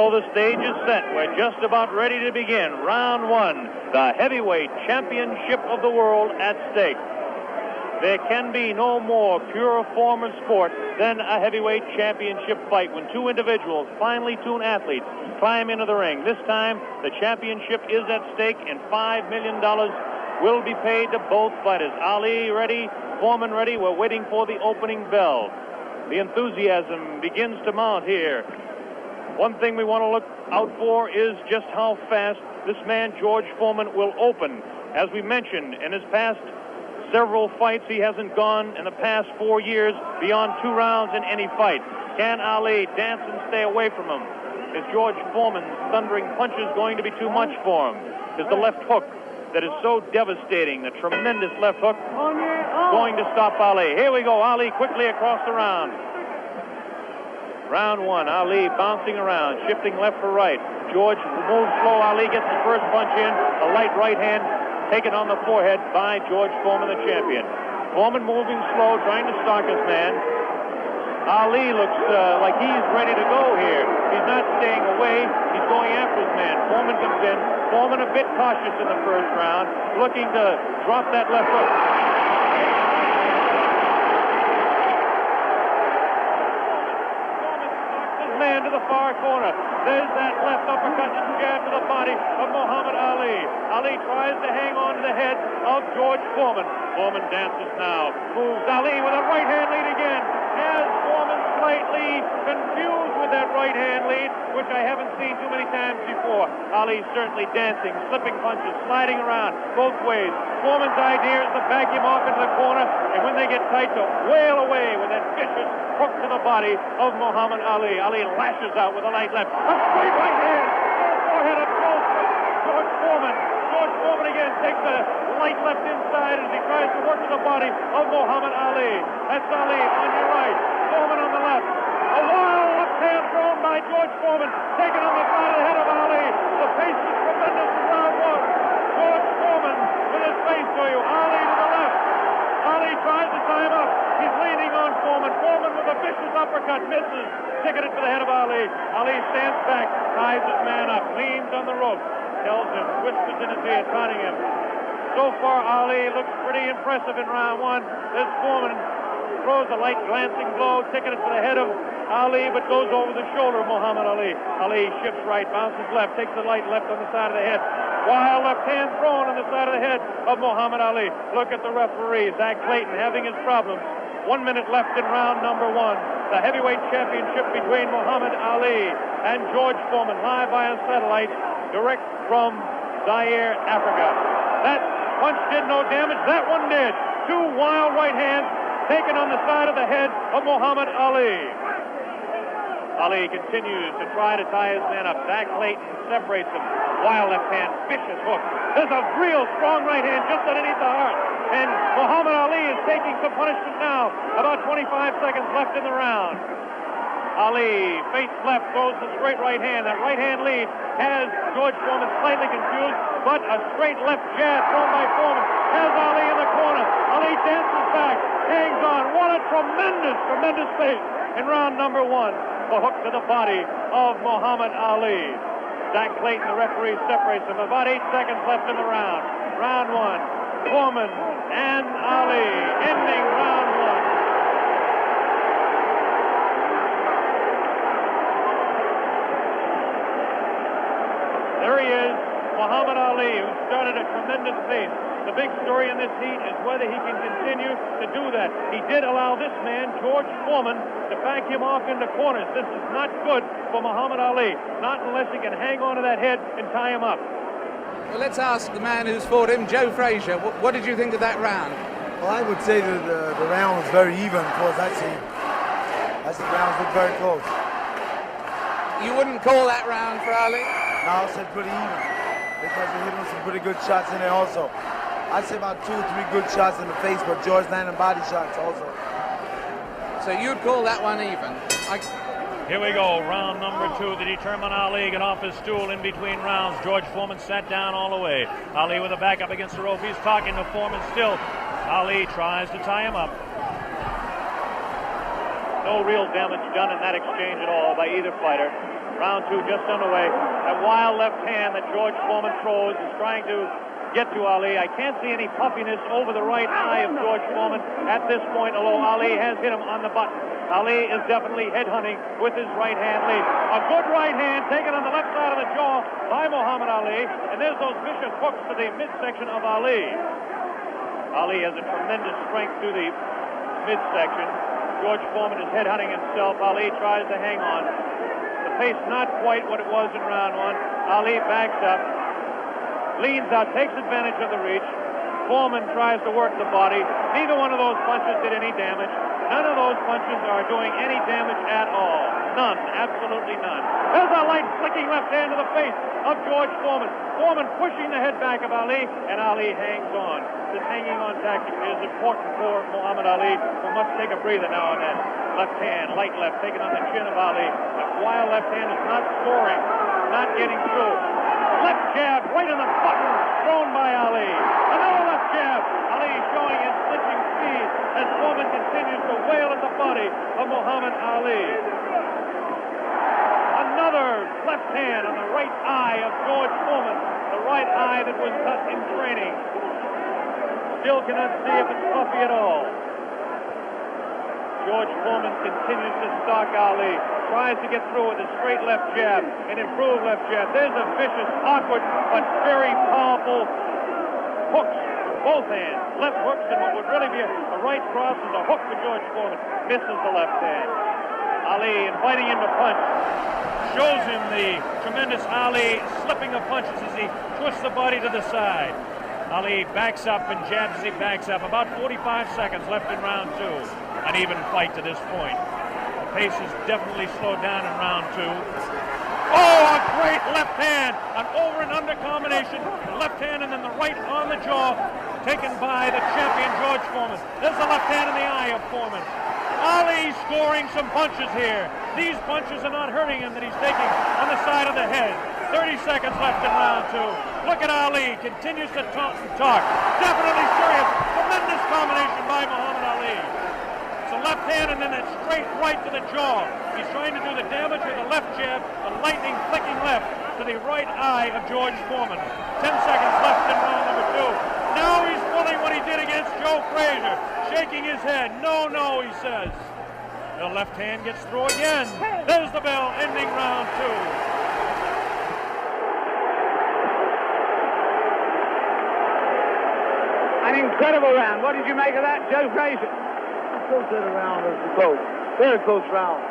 So the stage is set. We're just about ready to begin. Round one, the heavyweight championship of the world at stake. There can be no more pure form of sport than a heavyweight championship fight when two individuals, finely tuned athletes, climb into the ring. This time, the championship is at stake, and $5 million will be paid to both fighters. Ali ready, Foreman ready. We're waiting for the opening bell. The enthusiasm begins to mount here. One thing we want to look out for is just how fast this man, George Foreman, will open. As we mentioned, in his past several fights, he hasn't gone in the past 4 years beyond 2 rounds in any fight. Can Ali dance and stay away from him? Is George Foreman's thundering punches going to be too much for him? Is the left hook that is so devastating, the tremendous left hook, going to stop Ali? Here we go, Ali quickly across the round. Round one, Ali bouncing around, shifting left for right. George moves slow. Ali gets the first punch in, a light right hand taken on the forehead by George Foreman, the champion. Foreman moving slow, trying to stalk his man. Ali looks like he's ready to go here. He's not staying away. He's going after his man. Foreman comes in. Foreman a bit cautious in the first round, looking to drop that left hook. Man to the far corner. There's that left uppercut and jab to the body of Muhammad Ali. Ali tries to hang on to the head of George Foreman. Foreman dances now. Moves Ali with a right hand lead again. Has Foreman slightly confused with that right hand lead, which I haven't seen too many times before. Ali certainly dancing, slipping punches, sliding around both ways. Foreman's idea is to back him off into the corner, and when they get tight, to wail away with that vicious hook to the body of Muhammad Ali. Ali lashes out with a light left. A straight right hand. Forehead of George Foreman. George Foreman again takes a light left inside as he tries to work to the body of Muhammad Ali. That's Ali on your right. Foreman on the left. A wild left hand thrown by George Foreman. Taken on the side of the head of Ali. The pace is tremendous in round one. George Foreman with his face to you. Ali to the left. Ali tries to tie him up. He's leaning on Foreman. Foreman with a vicious uppercut misses. Ticketed for the head of Ali. Ali stands back, ties his man up, leans on the rope, tells him, whispers in his ear, taunting him. So far, Ali looks pretty impressive in round one. This Foreman throws a light glancing blow, ticketed for the head of Ali, but goes over the shoulder of Muhammad Ali. Ali shifts right, bounces left, takes the light left on the side of the head. Wild left hand thrown on the side of the head of Muhammad Ali. Look at the referee, Zach Clayton, having his problems. 1 minute left in round number one. The heavyweight championship between Muhammad Ali and George Foreman, live via satellite, direct from Zaire, Africa. That punch did no damage. That one did. 2 wild right hands taken on the side of the head of Muhammad Ali. Ali continues to try to tie his man up. Zach Clayton separates him. Wild left hand, vicious hook. There's a real strong right hand just underneath the heart. And Muhammad Ali is taking some punishment now. About 25 seconds left in the round. Ali, face left, throws the straight right hand. That right hand lead has George Foreman slightly confused, but a straight left jab thrown by Foreman has Ali in the corner. Ali dances back, hangs on. What a tremendous pace in round number one. The hook to the body of Muhammad Ali. Zach Clayton, the referee, separates them. About 8 seconds left in the round. Round one. Foreman and Ali ending round one. There he is, Muhammad Ali, who started a tremendous pace. The big story in this heat is whether he can continue to do that. He did allow this man, George Foreman, to back him off into corners. This is not good for Muhammad Ali, not unless he can hang on to that head and tie him up. Well, let's ask the man who's fought him, Joe Frazier. What did you think of that round? Well, I would say that the round was very even, because actually the rounds looked very close. You wouldn't call that round for Ali? No, I said pretty even, because he hit him some pretty good shots in there also. I'd say about 2 or 3 good shots in the face, but George landed body shots also. So you'd call that one even? Here we go, round number 2 to determine Ali. Get off his stool in between rounds. George Foreman sat down all the way. Ali with a back up against the rope. He's talking to Foreman still. Ali tries to tie him up. No real damage done in that exchange at all by either fighter. Round 2 just underway. That wild left hand that George Foreman throws is trying to get to Ali. I can't see any puffiness over the right eye of George Foreman at this point, although Ali has hit him on the button. Ali is definitely headhunting with his right hand lead. A good right hand taken on the left side of the jaw by Muhammad Ali, and there's those vicious hooks to the midsection of Ali. Ali has a tremendous strength to the midsection. George Foreman is headhunting himself. Ali tries to hang on. The pace not quite what it was in round 1. Ali backs up, leans out, takes advantage of the reach. Foreman tries to work the body. Neither one of those punches did any damage. None of those punches are doing any damage at all. None, absolutely none. There's a light flicking left hand to the face of George Foreman. Foreman pushing the head back of Ali, and Ali hangs on. This hanging on tactic is important for Muhammad Ali, who must take a breather now and then. Left hand, light left, taken on the chin of Ali. That wild left hand is not scoring, not getting through. Left jab right in the button, thrown by Ali. Another left jab. Ali showing his flinching speed as Foreman continues to wail at the body of Muhammad Ali. Another left hand on the right eye of George Foreman, the right eye that was cut in training. Still cannot see if it's puffy at all. George Foreman continues to stalk Ali, tries to get through with a straight left jab, an improved left jab. There's a vicious, awkward, but very powerful hooks with both hands. Left hooks, and what would really be a right cross is a hook for George Foreman. Misses the left hand. Ali inviting him to punch. Shows him the tremendous Ali slipping of punches as he twists the body to the side. Ali backs up and jabs as he backs up. About 45 seconds left in round 2. An even fight to this point. The pace is definitely slowed down in round 2. Oh, a great left hand. An over and under combination. The left hand and then the right on the jaw. Taken by the champion George Foreman. There's the left hand in the eye of Foreman. Ali scoring some punches here. These punches are not hurting him that he's taking on the side of the head. 30 seconds left in round 2. Look at Ali. Continues to talk and talk. Definitely serious. Tremendous combination by Muhammad Ali. It's a left hand and then that straight right to the jaw. He's trying to do the damage with the left jab, the lightning flicking left to the right eye of George Foreman. 10 seconds left in round number 2. Now he's pulling what he did against Joe Frazier, shaking his head. No, no, he says. The left hand gets through again. There's the bell, ending round 2. An incredible round. What did you make of that, Joe Frazier? I still said a round was close. Very close round.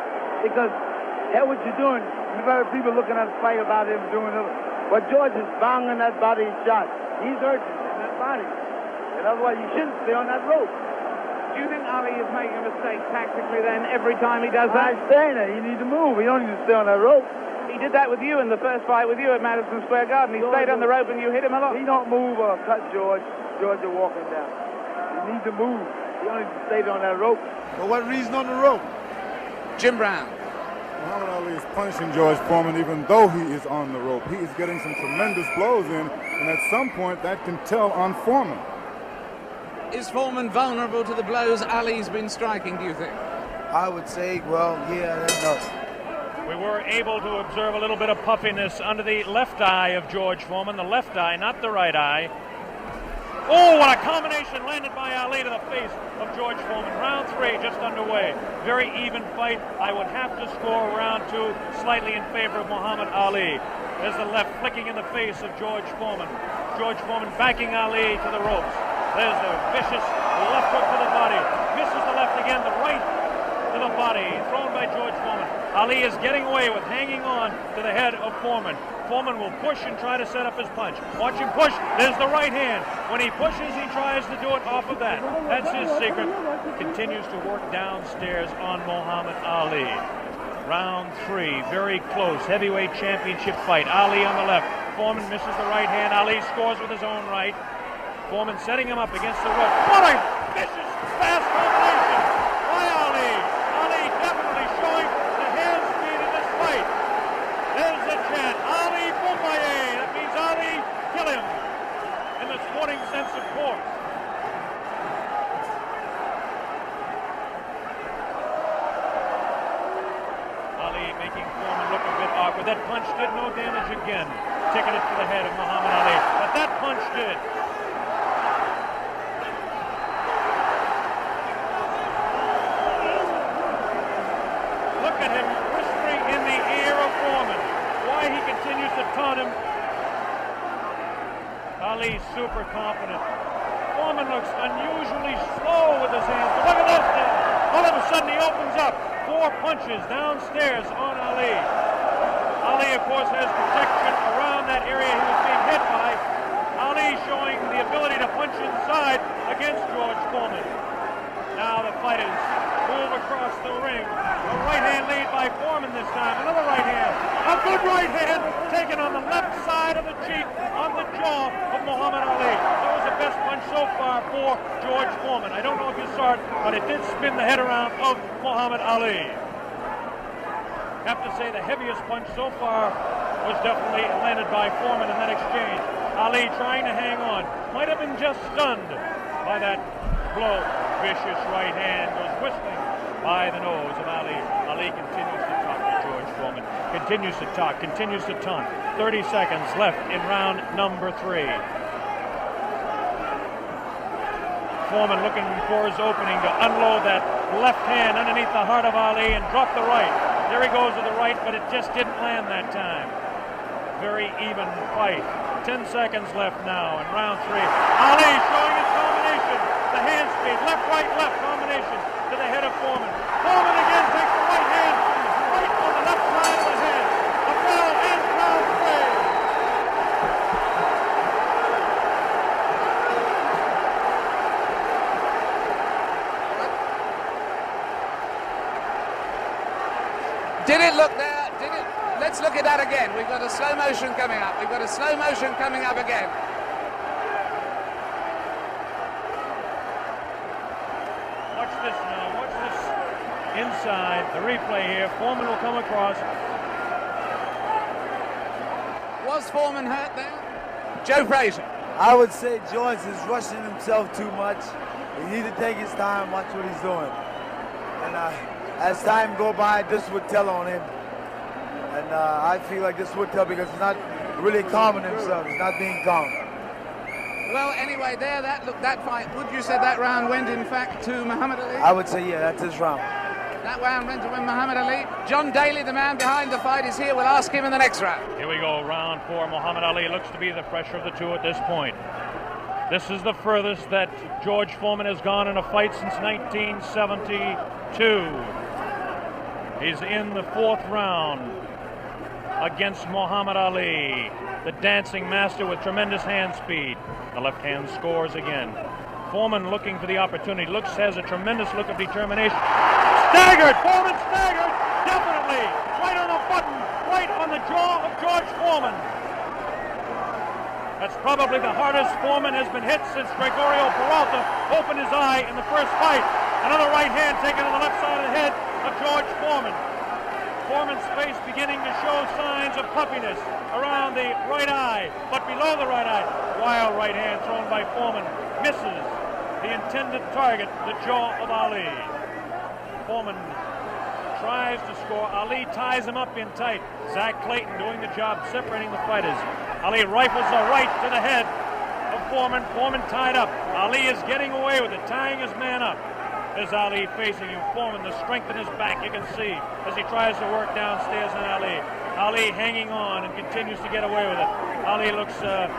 Because, hell, what you're doing, you've heard people looking at the fight about him doing it. But George is banging that body shot. He's urgent in that body. And otherwise, you shouldn't stay on that rope. Do you think Ali is making a mistake tactically then every time he does that? I'm saying that. You need to move. You don't need to stay on that rope. He did that with you in the first fight with you at Madison Square Garden. He stayed on the rope and you hit him a lot. He don't move or cut George. George are walking down. You need to move. You don't need to stay on that rope. For what reason on the rope? Jim Brown. Muhammad Ali is punishing George Foreman even though he is on the rope. He is getting some tremendous blows in, and at some point that can tell on Foreman. Is Foreman vulnerable to the blows Ali's been striking, do you think? I would say, well, yeah, no. We were able to observe a little bit of puffiness under the left eye of George Foreman. The left eye, not the right eye. Oh, what a combination landed by Ali to the face of George Foreman. Round 3 just underway. Very even fight. I would have to score round 2 slightly in favor of Muhammad Ali. There's the left flicking in the face of George Foreman. George Foreman backing Ali to the ropes. There's the vicious left hook to the body. Misses the left again, the right to the body. Thrown by George Foreman. Ali is getting away with hanging on to the head of Foreman. Foreman will push and try to set up his punch. Watch him push. There's the right hand. When he pushes, he tries to do it off of that. That's his secret. Continues to work downstairs on Muhammad Ali. Round 3, very close. Heavyweight championship fight. Ali on the left. Foreman misses the right hand. Ali scores with his own right. Foreman setting him up against the rope. What a vicious, fast combination by Ali. Ali definitely showing the hand speed in this fight. There's the chant. Ali Boumbaye. That means Ali, kill him. In the sporting sense, of course. Ali making Foreman look a bit awkward. that punch did no damage again, taking it to the head of Muhammad Ali. But that punch did. Look at him whispering in the ear of Foreman. Why he continues to taunt him. Ali super confident. Foreman looks unusually slow with his hands. But look at this now. All of a sudden he opens up. 4 punches downstairs on Ali. Ali, of course, has protection around that area he was being hit by. Ali showing the ability to punch inside against George Foreman. Now the fighters move across the ring. A right hand lead by Foreman this time. Another right hand. A good right hand taken on the left side of the cheek, on the jaw of Muhammad Ali. That was the best punch so far for George Foreman. I don't know if you saw it, but it did spin the head around of Muhammad Ali. Have to say the heaviest punch so far was definitely landed by Foreman in that exchange. Ali trying to hang on. Might have been just stunned by that blow. Vicious right hand goes whistling by the nose of Ali. Ali continues to talk to George Foreman. Continues to talk, continues to taunt. 30 seconds left in round number 3. Foreman looking for his opening to unload that left hand underneath the heart of Ali and drop the right. There he goes with the right, but it just didn't land that time. Very even fight. 10 seconds left now in round 3. Ali showing his combination. The hand speed, left, left combination to the head of Foreman. Foreman again takes the right hand, right on the left side of the head. A bell and round 3. Did it look there? Did it? Let's look at that again. We've got a slow motion coming up. We've got a slow motion coming up again. Watch this now. Watch this inside. The replay here. Foreman will come across. Was Foreman hurt there? Joe Frazier. I would say George is rushing himself too much. He needs to take his time, watch what he's doing. And as time go by, this would tell on him. And I feel like this would tell because he's not really calming himself. He's not being calm. Well, anyway, there, that fight, would you say that round went, in fact, to Muhammad Ali? I would say, yeah, that's his round. That round went to Muhammad Ali. John Daly, the man behind the fight, is here. We'll ask him in the next round. Here we go, round 4. Muhammad Ali looks to be the fresher of the two at this point. This is the furthest that George Foreman has gone in a fight since 1972. He's in the 4th round against Muhammad Ali, the dancing master with tremendous hand speed. The left hand scores again. Foreman looking for the opportunity. Has a tremendous look of determination. Staggered! Foreman staggered! Definitely! Right on the button! Right on the jaw of George Foreman. That's probably the hardest Foreman has been hit since Gregorio Peralta opened his eye in the first fight. Another right hand taken on the left side of the head of George Foreman. Foreman's face beginning to show signs of puffiness around the right eye, but below the right eye. Wild right hand thrown by Foreman. Misses the intended target, the jaw of Ali. Foreman tries to score. Ali ties him up in tight. Zach Clayton doing the job separating the fighters. Ali rifles a right to the head of Foreman. Foreman tied up. Ali is getting away with it, tying his man up. There's Ali facing him. Foreman, the strength in his back, you can see as he tries to work downstairs on Ali. Ali hanging on and continues to get away with it. Ali looks a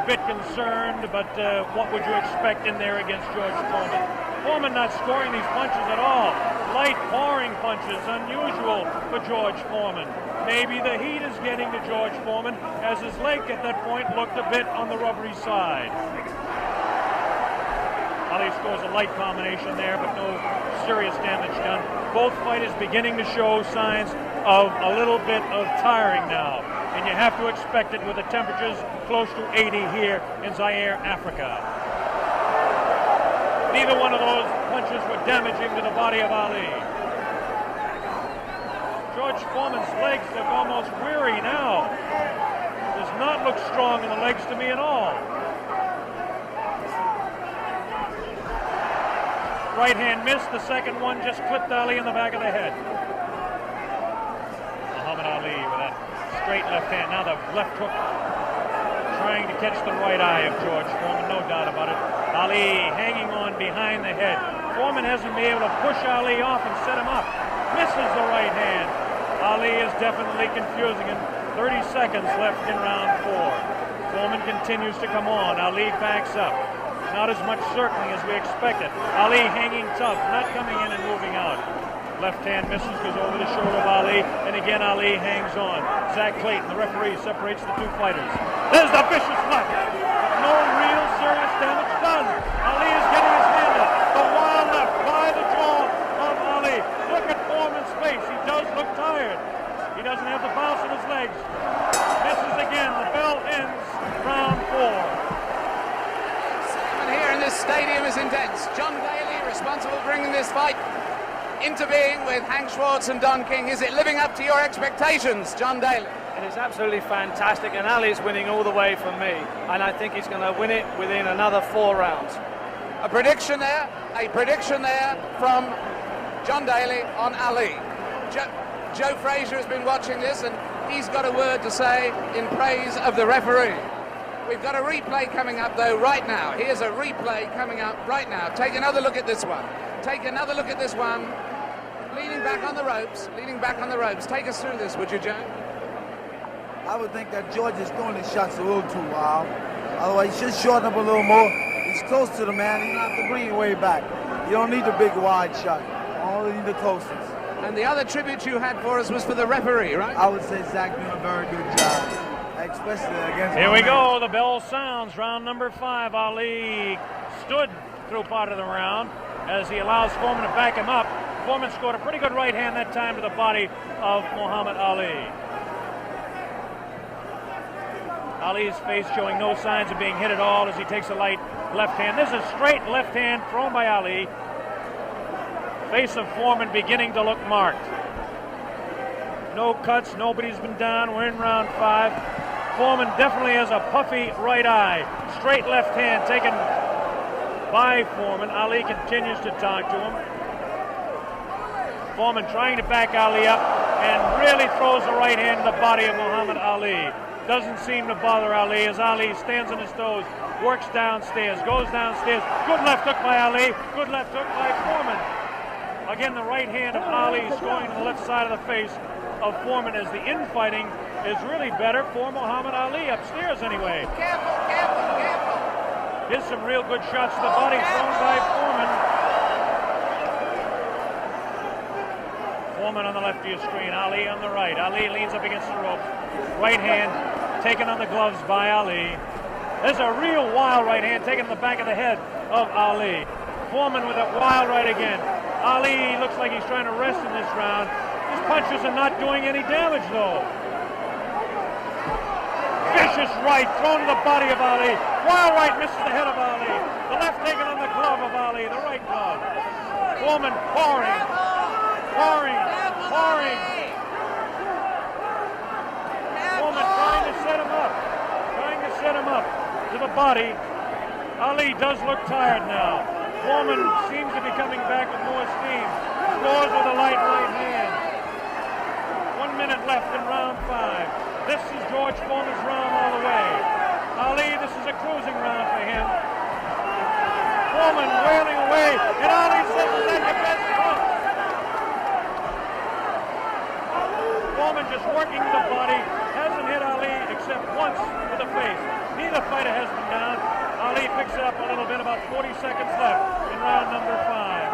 bit concerned, but what would you expect in there against George Foreman? Foreman not scoring these punches at all. Light pouring punches, unusual for George Foreman. Maybe the heat is getting to George Foreman, as his leg at that point looked a bit on the rubbery side. Ali scores a light combination there, but no serious damage done. Both fighters beginning to show signs of a little bit of tiring now, and you have to expect it with the temperatures close to 80 here in Zaire, Africa. Neither one of those punches were damaging to the body of Ali. George Foreman's legs look almost weary now. Does not look strong in the legs to me at all. Right hand missed, the second one just clipped Ali in the back of the head. Muhammad Ali with that straight left hand. Now the left hook trying to catch the right eye of George Foreman, no doubt about it. Ali hanging on behind the head. Foreman hasn't been able to push Ali off and set him up. Misses the right hand. Ali is definitely confusing him. 30 seconds left in round 4. Foreman continues to come on. Ali backs up. Not as much circling as we expected. Ali hanging tough, not coming in and moving out. Left hand misses, goes over the shoulder of Ali, and again Ali hangs on. Zach Clayton, the referee, separates the two fighters. There's the vicious left. No real serious damage done. Ali is getting his hand up. The wild left by the jaw of Ali. Look at Foreman's face. He does look tired. He doesn't have the bounce in his legs. Misses again. The bell ends round 4. Here in this stadium is intense. John Daly, responsible for bringing this fight into being with Hank Schwartz and Don King. Is it living up to your expectations, John Daly? It is absolutely fantastic, and Ali's winning all the way from me, and I think he's going to win it within another 4 rounds. A prediction there from John Daly on Ali. Joe Frazier has been watching this, and he's got a word to say in praise of the referee. We've got a replay coming up, though, right now. Here's a replay coming up right now. Take another look at this one. Take another look at this one. Leaning back on the ropes. Leaning back on the ropes. Take us through this, would you, Joe? I would think that George is throwing his shots a little too wild. Otherwise, he should shorten up a little more. He's close to the man. He don't have to bring it way back. You don't need the big wide shot. You only need the closest. And the other tribute you had for us was for the referee, right? I would say Zach doing a very good job. Especially against Here we go. The bell sounds. Round number 5. Ali stood through part of the round as he allows Foreman to back him up. Foreman scored a pretty good right hand that time to the body of Muhammad Ali. Ali's face showing no signs of being hit at all as he takes a light left hand. This is a straight left hand thrown by Ali. Face of Foreman beginning to look marked. No cuts. Nobody's been down. We're in round 5. Foreman definitely has a puffy right eye. Straight left hand taken by Foreman. Ali continues to talk to him. Foreman trying to back Ali up and really throws the right hand to the body of Muhammad Ali. Doesn't seem to bother Ali as Ali stands on his toes, works downstairs, goes downstairs. Good left hook by Ali. Good left hook by Foreman. Again, the right hand of Ali is going to the left side of the face of Foreman as the infighting is really better for Muhammad Ali upstairs anyway. Careful, careful, careful. Here's some real good shots to the body thrown by Foreman. Foreman on the left of your screen, Ali on the right. Ali leans up against the rope. Right hand taken on the gloves by Ali. There's a real wild right hand taken in the back of the head of Ali. Foreman with that wild right again. Ali looks like he's trying to rest in this round. His punches are not doing any damage, though. Vicious right thrown to the body of Ali. Wild right misses the head of Ali. The left taken on the glove of Ali, the right glove. Foreman pouring. Foreman trying to set him up to the body. Ali does look tired now. Foreman seems to be coming back with more steam. Scores with a light right hand. 1 minute left in round 5. This is George Foreman's round all the way. Ali, this is a cruising round for him. Foreman wailing away, and Ali says, "Is that your best punch?" Foreman just working the body, hasn't hit Ali except once with the face. Neither fighter has been down. Ali picks it up a little bit, about 40 seconds left in round number 5.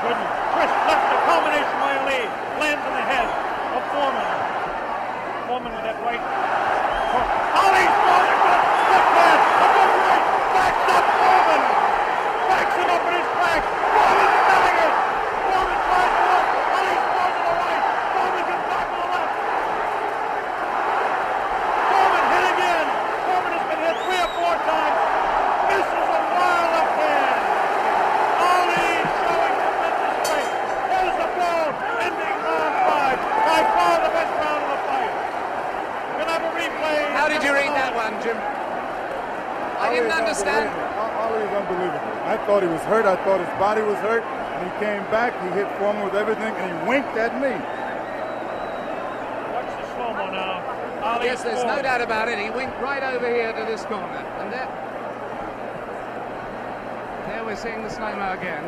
Good twist left, the combination by Ali lands in the head of Foreman. Foreman with that right. Ali's throwing a good man, a good right, backs up Foreman. Backs him up in his back. Foreman's selling it. Foreman tries to look. Ali throws to the right. Foreman gets back to the left. Foreman hit again. Foreman has been hit 3 or 4 times. Misses a wild left hand. Ali showing tremendous strength. There's the bell ending round 5. By far the best round of the fight. We'll have a replay. How did you read that one, Jim? I didn't understand. Ali is unbelievable. I thought he was hurt. I thought his body was hurt. And he came back, he hit Foreman with everything, and he winked at me. Watch the slow-mo now. Ali Yes, there's no doubt about it. He winked right over here to this corner. And there we're seeing the slow-mo again.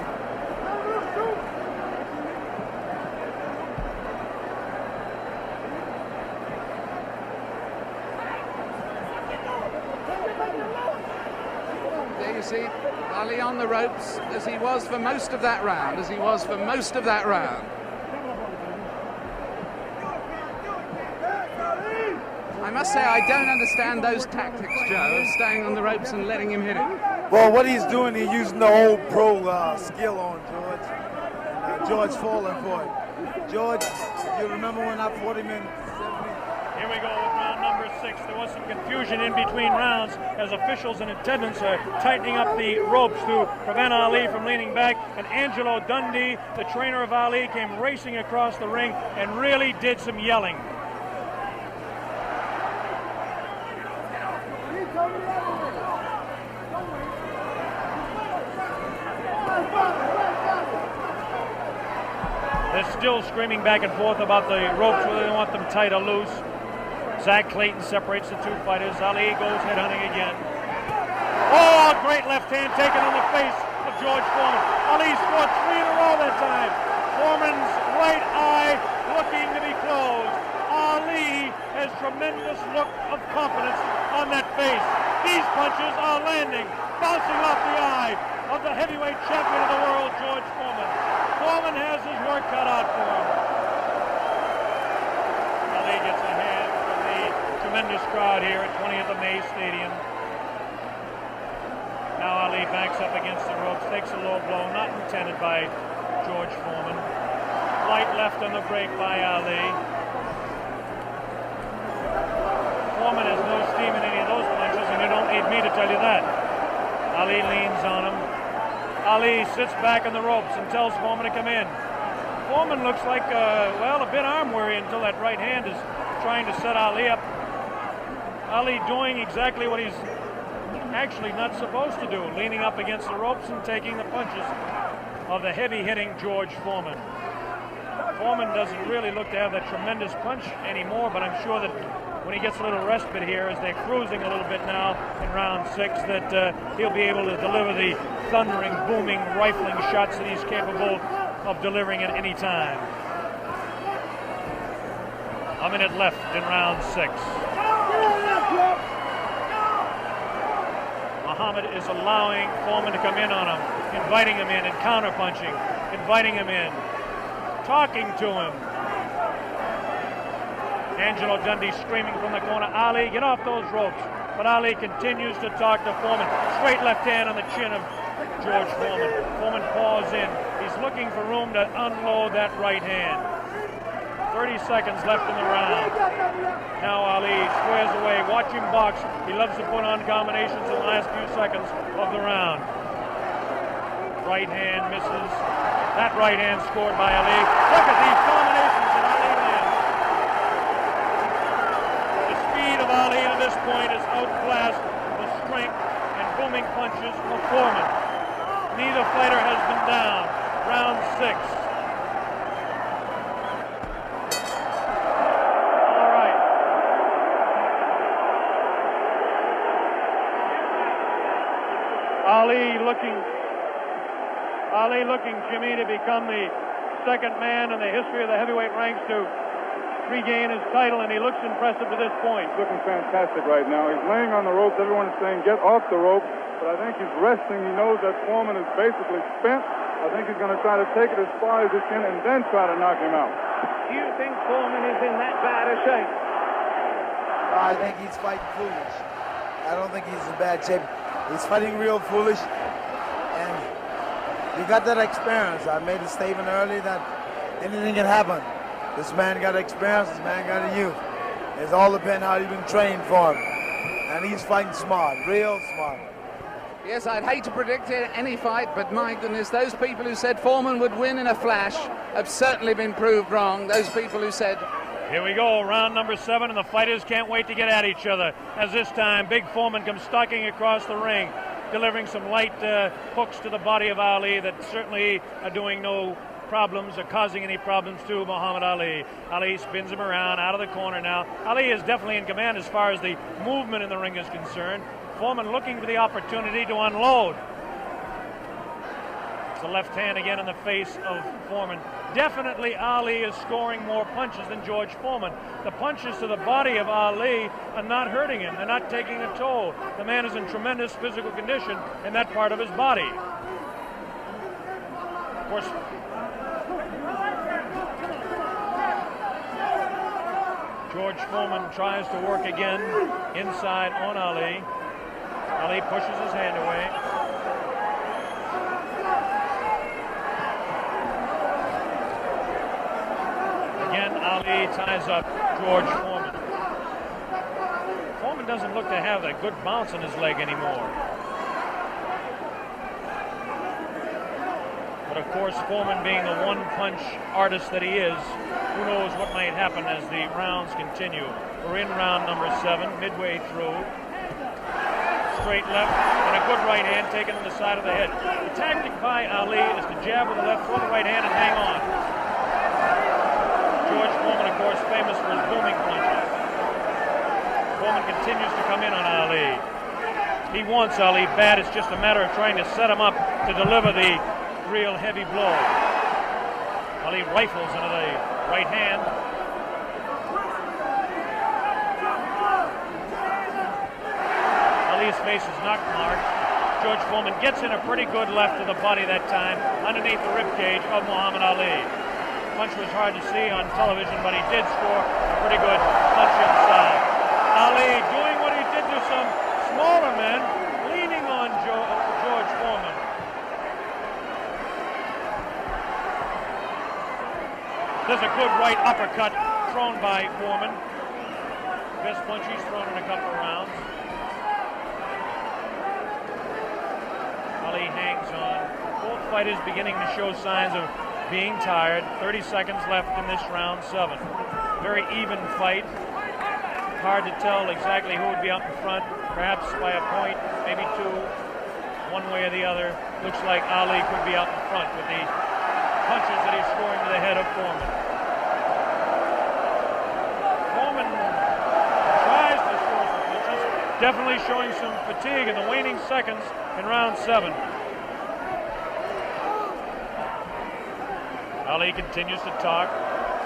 There you see Ali on the ropes as he was for most of that round, I must say I don't understand those tactics, Joe, of staying on the ropes and letting him hit it. Well, what he's doing, he's using the old pro skill on George. And George falling for it. George, you remember when I fought him in 70? Here we go with round number 6. There was some confusion in between rounds as officials and attendants are tightening up the ropes to prevent Ali from leaning back. And Angelo Dundee, the trainer of Ali, came racing across the ring and really did some yelling. They're still screaming back and forth about the ropes, whether they want them tight or loose. Zach Clayton separates the two fighters. Ali goes headhunting again. Oh, a great left hand taken on the face of George Foreman. Ali scored 3 in a row that time. Foreman's right eye looking to be closed. Ali has tremendous look of confidence on that face. These punches are landing, bouncing off the eye of the heavyweight champion of the world, George Foreman. Foreman has his work cut out for him. Ali gets a hand from the tremendous crowd here at 20th of May Stadium. Now Ali backs up against the ropes, takes a low blow, not intended by George Foreman. Light left on the break by Ali. Foreman has no steam in any of those punches, and you don't need me to tell you that. Ali leans on him. Ali sits back on the ropes and tells Foreman to come in. Foreman looks like, a bit arm-weary until that right hand is trying to set Ali up. Ali doing exactly what he's actually not supposed to do, leaning up against the ropes and taking the punches of the heavy-hitting George Foreman. Foreman doesn't really look to have that tremendous punch anymore, but I'm sure that when he gets a little respite here, as they're cruising a little bit now in round 6, that he'll be able to deliver the thundering, booming, rifling shots that he's capable of delivering at any time. A minute left in round 6. Muhammad is allowing Foreman to come in on him, inviting him in and counter-punching, inviting him in, talking to him. Angelo Dundee screaming from the corner, Ali, get off those ropes. But Ali continues to talk to Foreman. Straight left hand on the chin of George Foreman. Foreman paws in. He's looking for room to unload that right hand. 30 seconds left in the round. Now Ali squares away. Watch him box. He loves to put on combinations in the last few seconds of the round. Right hand misses. That right hand scored by Ali. Look at these combinations that Ali lands. The speed of Ali to this point has outclassed the strength and booming punches of Foreman. Neither fighter has been down. Round 6. All right. Ali looking, Jimmy, to become the second man in the history of the heavyweight ranks to regain his title, and he looks impressive to this point. He's looking fantastic right now. He's laying on the ropes. Everyone is saying, get off the rope. But I think he's resting. He knows that Foreman is basically spent. I think he's going to try to take it as far as he can and then try to knock him out. Do you think Foreman is in that bad a shape? I think he's fighting foolish. I don't think he's in bad shape. He's fighting real foolish. And you got that experience. I made a statement earlier that anything can happen. This man got experience. This man got a youth. It's all depends how you've been trained for him. And he's fighting smart, real smart. Yes, I'd hate to predict any fight, but my goodness, those people who said Foreman would win in a flash have certainly been proved wrong. Those people who said... Here we go, round number 7, and the fighters can't wait to get at each other. As this time, Big Foreman comes stalking across the ring. delivering some light hooks to the body of Ali that certainly are doing no problems or causing any problems to Muhammad Ali. Ali spins him around out of the corner now. Ali is definitely in command as far as the movement in the ring is concerned. Foreman looking for the opportunity to unload. It's a left hand again in the face of Foreman. Definitely Ali is scoring more punches than George Foreman. The punches to the body of Ali are not hurting him. They're not taking a toll. The man is in tremendous physical condition in that part of his body. Of course, George Foreman tries to work again inside on Ali. Ali pushes his hand away. Again, Ali ties up George Foreman. Foreman doesn't look to have a good bounce in his leg anymore. But of course, Foreman being the one-punch artist that he is, who knows what might happen as the rounds continue. We're in round number 7, midway through. Straight left and a good right hand taken on the side of the head. The tactic by Ali is to jab with the left, throw the right hand, and hang on. George Foreman, of course, famous for his booming punches. Foreman continues to come in on Ali. He wants Ali bad. It's just a matter of trying to set him up to deliver the real heavy blow. Ali rifles into the right hand. Ali's face is not marked. George Foreman gets in a pretty good left to the body that time, underneath the ribcage of Muhammad Ali. Punch was hard to see on television, but he did score a pretty good punch inside. Ali doing what he did to some smaller men, leaning on George Foreman. There's a good right uppercut thrown by Foreman. Best punch he's thrown in a couple of rounds. Ali hangs on. Both fighters beginning to show signs of being tired. 30 seconds left in this round 7. Very even fight. Hard to tell exactly who would be up in front. Perhaps by a point, maybe 2. One way or the other. Looks like Ali could be out in front with the punches that he's scoring to the head of Foreman. Foreman tries to score some punches, definitely showing some fatigue in the waning seconds in round 7. Ali continues to talk.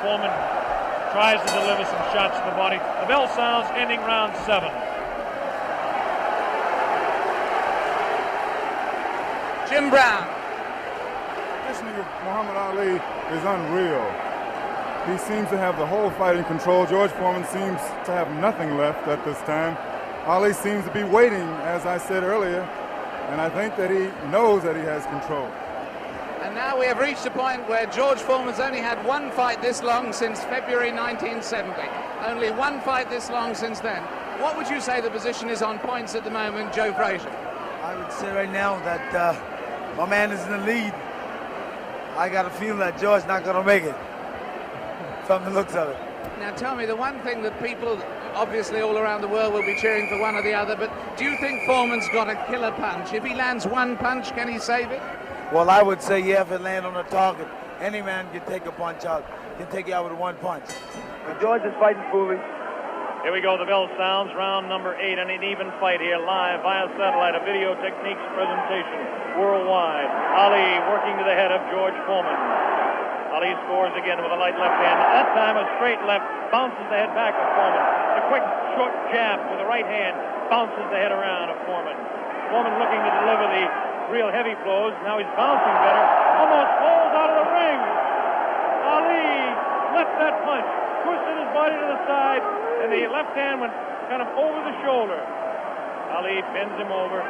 Foreman tries to deliver some shots to the body. The bell sounds, ending round 7. Jim Brown. Muhammad Ali is unreal. He seems to have the whole fight in control. George Foreman seems to have nothing left at this time. Ali seems to be waiting, as I said earlier, and I think that he knows that he has control. And now we have reached a point where George Foreman's only had one fight this long since February 1970. Only one fight this long since then. What would you say the position is on points at the moment, Joe Frazier? I would say right now that my man is in the lead. I got a feeling that George's not going to make it, from the looks of it. Now tell me, the one thing that people, obviously all around the world, will be cheering for one or the other, but do you think Foreman's got a killer punch? If he lands one punch, can he save it? Well, I would say, yeah, if it lands on the target, any man can take a punch out, can take you out with one punch. But George is fighting foolish. Here we go, the bell sounds, round number 8, and an even fight here live via satellite, a video techniques presentation worldwide. Ali working to the head of George Foreman. Ali scores again with a light left hand. That time a straight left bounces the head back of Foreman. A quick short jab with the right hand bounces the head around of Foreman. Foreman looking to deliver the real heavy blows. Now he's bouncing better. Almost falls out of the ring. Ali left that punch, twisted his body to the side, and the left hand went kind of over the shoulder. Ali bends him over.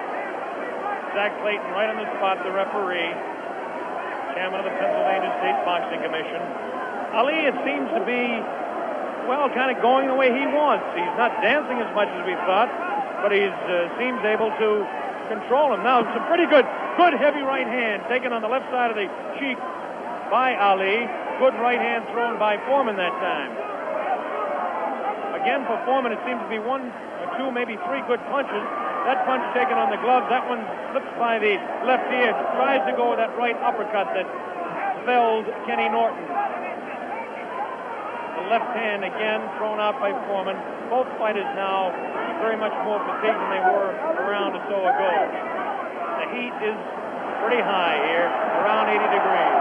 Zach Clayton right on the spot, the referee, chairman of the Pennsylvania State Boxing Commission. Ali, it seems to be, well, kind of going the way he wants. He's not dancing as much as we thought, but he seems able to control him. Now, some pretty good heavy right hand taken on the left side of the cheek by Ali. Good right hand thrown by Foreman that time. Again, for Foreman, it seems to be 1 or 2, maybe 3 good punches. That punch taken on the gloves, that one slips by the left ear, tries to go with that right uppercut that felled Kenny Norton. The left hand again thrown out by Foreman. Both fighters now very much more fatigued than they were a round or so ago. The heat is pretty high here, around 80 degrees.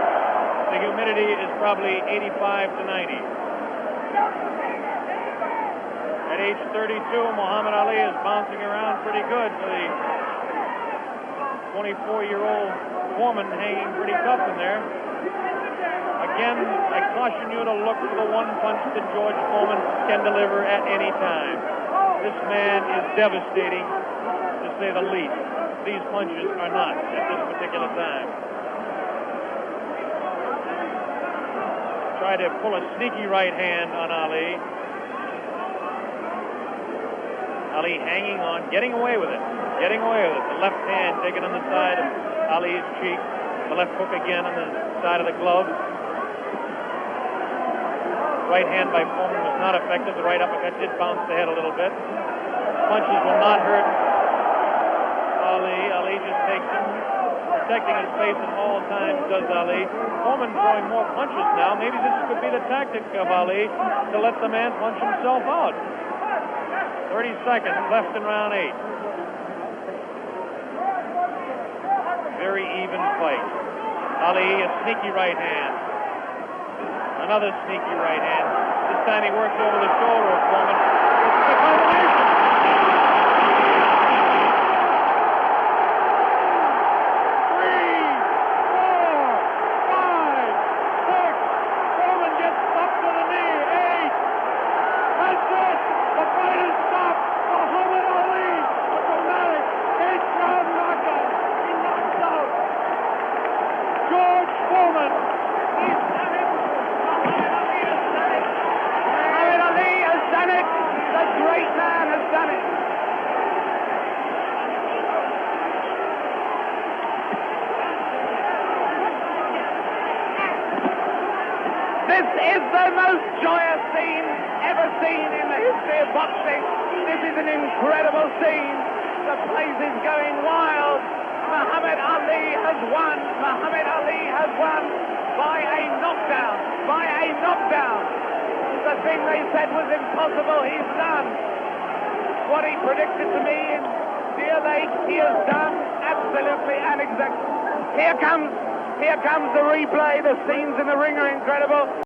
The humidity is probably 85 to 90. At age 32, Muhammad Ali is bouncing around pretty good for the 24-year-old Foreman, hanging pretty tough in there. Again, I caution you to look for the one punch that George Foreman can deliver at any time. This man is devastating, to say the least. These punches are not at this particular time. Try to pull a sneaky right hand on Ali. Ali hanging on, getting away with it. Getting away with it. The left hand taken on the side of Ali's cheek. The left hook again on the side of the glove. Right hand by Foreman was not effective. The right uppercut did bounce the head a little bit. Punches will not hurt Ali. Ali just takes him, protecting his face at all times, does Ali. Foreman throwing more punches now. Maybe this could be the tactic of Ali to let the man punch himself out. 30 seconds left in round 8. Very even fight. Ali, a sneaky right hand. Another sneaky right hand. This time he works over the shoulder of Foreman. It's a combination. 3, 4, 5, 6. Foreman gets up to the knee. 8. That's it. The fight is stopped. Muhammad Ali, a dramatic 8-round knockout. He knocks out George Foreman. He's done it. Muhammad Ali has done it. Muhammad Ali has done it. The great man has done it. This is the most joyous scene ever seen in the history of boxing. This is an incredible scene. The place is going wild. Muhammad Ali has won. Muhammad Ali has won by a knockdown. By a knockdown. The thing they said was impossible, he's done. What he predicted to me in Deer Lake, he has done absolutely and exactly. Here comes the replay. The scenes in the ring are incredible.